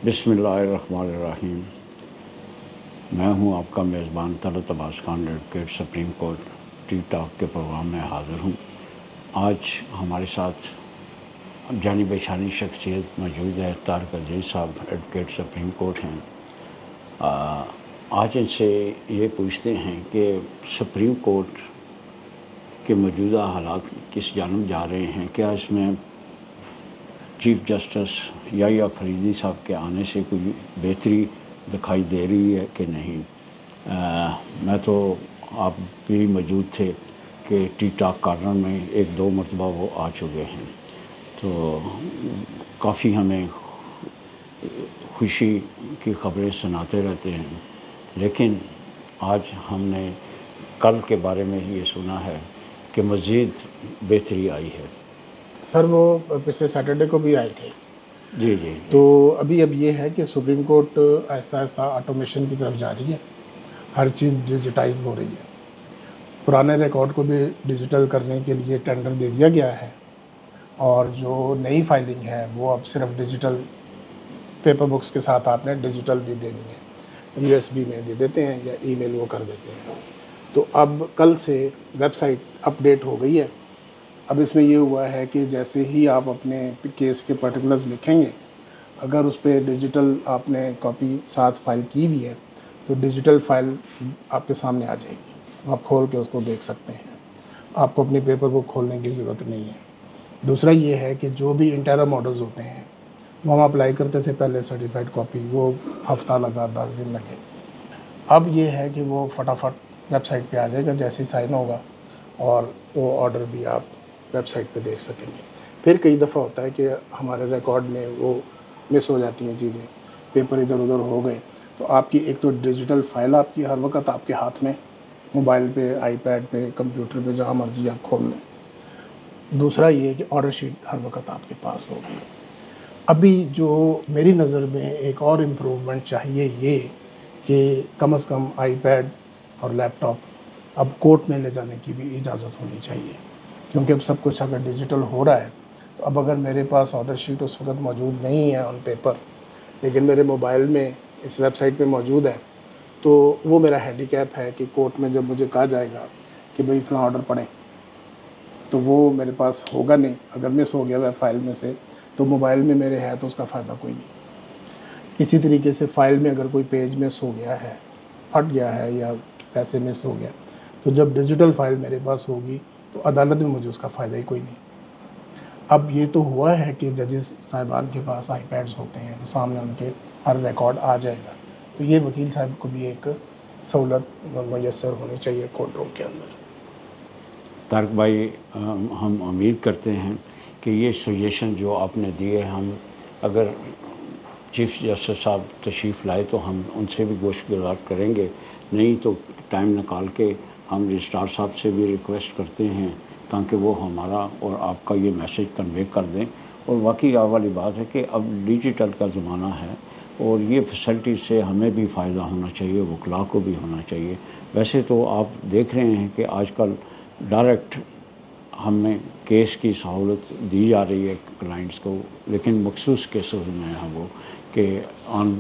بسم اللہ الرحمن الرحیم۔ میں ہوں آپ کا میزبان Talat Abbas Khan, advocate, supreme court tea talk کے پروگرام میں حاضر ہوں۔ آج ہمارے ساتھ جانی پہچانی شخصیت موجود ہے، طارق عزیز صاحب، ایڈوکیٹ، سپریم کورٹ ہیں۔ آج ان سے یہ پوچھتے ہیں کہ سپریم کورٹ کے موجودہ حالات کس جانب جا رہے ہیں؟ کیا اس میں چیف جسٹس یا فریدی صاحب کے آنے سے کوئی بہتری دکھائی دے رہی ہے کہ نہیں؟ میں تو آپ بھی موجود تھے کہ ٹی ٹاک کارنر میں 1-2 مرتبہ وہ آ چکے ہیں، تو کافی ہمیں خوشی کی خبریں سناتے رہتے ہیں، لیکن آج ہم نے کل کے بارے میں یہ سنا ہے کہ مزید بہتری آئی ہے۔ سر وہ پچھلے سیٹرڈے کو بھی آئے تھے۔ جی جی۔ تو اب یہ ہے کہ سپریم کورٹ آہستہ آہستہ آٹومیشن کی طرف جا رہی ہے، ہر چیز ڈیجیٹائز ہو رہی ہے۔ پرانے ریکارڈ کو بھی ڈیجیٹل کرنے کے لیے ٹینڈر دے دیا گیا ہے، اور جو نئی فائلنگ ہے وہ اب صرف ڈیجیٹل پیپر بکس کے ساتھ آپ نے ڈیجیٹل بھی دینی ہے، USB میں دے دیتے ہیں یا ای میل وہ کر دیتے ہیں۔ تو اب کل سے ویب سائٹ اپڈیٹ ہو گئی ہے۔ اب اس میں یہ ہوا ہے کہ جیسے ہی آپ اپنے کیس کے پرٹیکولرز لکھیں گے، اگر اس پہ ڈیجیٹل آپ نے کاپی ساتھ فائل کی ہوئی ہے تو ڈیجیٹل فائل آپ کے سامنے آ جائے گی، آپ کھول کے اس کو دیکھ سکتے ہیں، آپ کو اپنی پیپر کو کھولنے کی ضرورت نہیں ہے۔ دوسرا یہ ہے کہ جو بھی انٹرم آرڈرز ہوتے ہیں وہ ہم اپلائی کرتے تھے پہلے سرٹیفائڈ کاپی، وہ ہفتہ لگا، 10 دن لگے۔ اب یہ ہے کہ وہ فٹافٹ ویب سائٹ پہ آ جائے گا جیسے ہی سائن ہوگا، اور وہ آرڈر بھی آپ ویب سائٹ پہ دیکھ سکیں گے۔ پھر کئی دفعہ ہوتا ہے کہ ہمارے ریکارڈ میں وہ مس ہو جاتی ہیں چیزیں، پیپر ادھر ادھر ہو گئے، تو آپ کی ایک تو ڈیجیٹل فائل آپ کی ہر وقت آپ کے ہاتھ میں، موبائل پہ، آئی پیڈ پہ، کمپیوٹر پہ، جہاں مرضی آپ کھول لیں۔ دوسرا یہ کہ آرڈر شیٹ ہر وقت آپ کے پاس ہوگی۔ ابھی جو میری نظر میں ایک اور امپروومنٹ چاہیے، یہ کہ کم از کم آئی پیڈ اور لیپ ٹاپ اب کورٹ میں لے جانے کی بھی اجازت ہونی چاہیے، کیونکہ اب سب کچھ اگر ڈیجیٹل ہو رہا ہے تو اب اگر میرے پاس آرڈر شیٹ اس وقت موجود نہیں ہے آن پیپر، لیکن میرے موبائل میں اس ویب سائٹ پہ موجود ہے، تو وہ میرا ہینڈی کیپ ہے کہ کورٹ میں جب مجھے کہا جائے گا کہ بھئی فلاں آرڈر پڑھیں، تو وہ میرے پاس ہوگا نہیں۔ اگر مس ہو گیا ویب فائل میں سے تو موبائل میں میرے ہے تو اس کا فائدہ کوئی نہیں۔ اسی طریقے سے فائل میں اگر کوئی پیج مس ہو گیا ہے، پھٹ گیا ہے یا پیسے مس ہو گیا، تو جب ڈیجیٹل فائل میرے پاس ہوگی تو عدالت میں مجھے اس کا فائدہ ہی کوئی نہیں۔ اب یہ تو ہوا ہے کہ ججز صاحبان کے پاس آئی پیڈز ہوتے ہیں، سامنے ان کے ہر ریکارڈ آ جائے گا، تو یہ وکیل صاحب کو بھی ایک سہولت میسر ہونی چاہیے کورٹ روم کے اندر۔ طارق بھائی، ہم امید کرتے ہیں کہ یہ سجیشن جو آپ نے دیے، ہم اگر چیف جسٹس صاحب تشریف لائے تو ہم ان سے بھی گوشت گزار کریں گے، نہیں تو ٹائم نکال کے ہم رجسٹرار صاحب سے بھی ریکویسٹ کرتے ہیں تاکہ وہ ہمارا اور آپ کا یہ میسج کنوے کر دیں۔ اور واقعی آپ والی بات ہے کہ اب ڈیجیٹل کا زمانہ ہے، اور یہ فیسلٹی سے ہمیں بھی فائدہ ہونا چاہیے، وکلاء کو بھی ہونا چاہیے۔ ویسے تو آپ دیکھ رہے ہیں کہ آج کل ڈائریکٹ ہمیں کیس کی سہولت دی جا رہی ہے کلائنٹس کو، لیکن مخصوص کیسز میں ہیں وہ کہ آن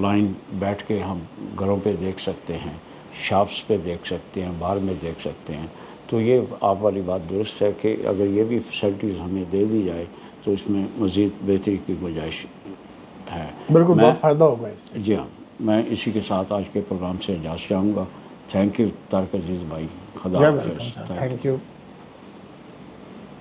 لائن بیٹھ کے ہم گھروں پہ دیکھ سکتے ہیں، شاپس پہ دیکھ سکتے ہیں، بار میں دیکھ سکتے ہیں۔ تو یہ آپ والی بات درست ہے کہ اگر یہ بھی فیسلٹیز ہمیں دے دی جائے تو اس میں مزید بہتری کی گنجائش ہے۔ بالکل، بہت فائدہ ہوگا اس سے۔ جی ہاں، میں اسی کے ساتھ آج کے پروگرام سے اجازت چاہوں گا۔ تھینک یو طارق عزیز بھائی، خدا ویلکم حافظ۔ سر، تھینک تھینک یو۔ یو۔